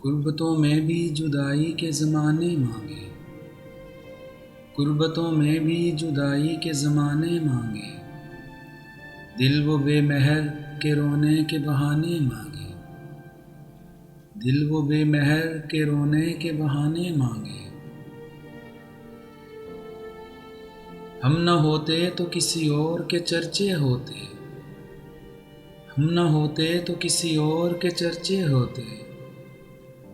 غربتوں میں بھی جدائی کے زمانے مانگے، غربتوں میں بھی جدائی کے زمانے مانگے، دل وہ بے مہر کے رونے کے بہانے مانگے، دل وہ بے مہر کے رونے کے بہانے مانگے۔ ہم نہ ہوتے تو کسی اور کے چرچے ہوتے، ہم نہ ہوتے تو کسی اور کے چرچے ہوتے،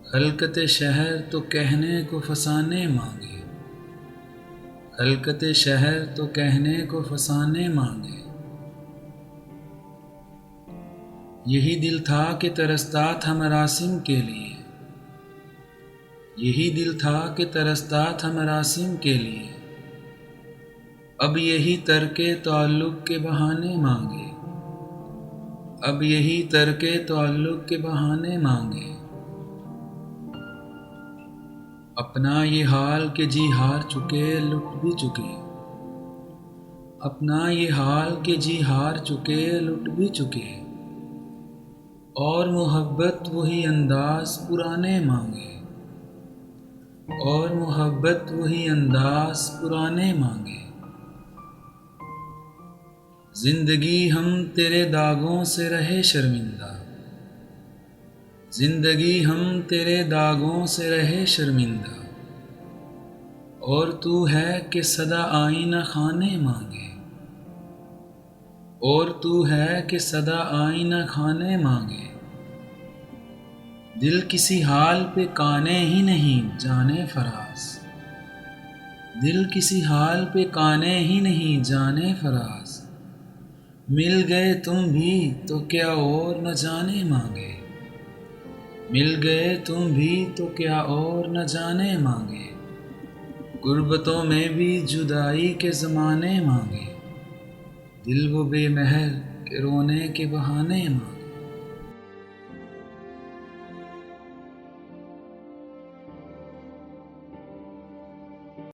خلقت شہر تو کہنے کو فسانے مانگے، خلقت شہر تو کہنے کو فسانے مانگے۔ یہی دل تھا کہ ترستا تھا مراسم کے لیے، یہی دل تھا کہ ترستا تھا مراسم کے لیے، اب یہی ترک تعلق کے بہانے مانگے، اب یہی ترک تعلق کے بہانے مانگے۔ اپنا یہ حال کہ جی ہار چکے لٹ بھی چکے، اپنا یہ حال کہ جی ہار چکے لٹ بھی چکے، اور محبت وہی انداز پرانے مانگے، اور محبت وہی انداز پرانے مانگے۔ زندگی ہم تیرے داغوں سے رہے شرمندہ، زندگی ہم تیرے داغوں سے رہے شرمندہ، اور تو ہے کہ سدا آئینہ خانے مانگے، اور تو ہے کہ سدا آئینہ خانے مانگے۔ دل کسی حال پہ کانے ہی نہیں جانے فراز، دل کسی حال پہ کانے ہی نہیں جانے فراز، مل گئے تم بھی تو کیا اور نہ جانے مانگے، مل گئے تم بھی تو کیا اور نہ جانے مانگے۔ غربتوں میں بھی جدائی کے زمانے مانگے، دل وہ بے مہر کے رونے کے بہانے مانگے۔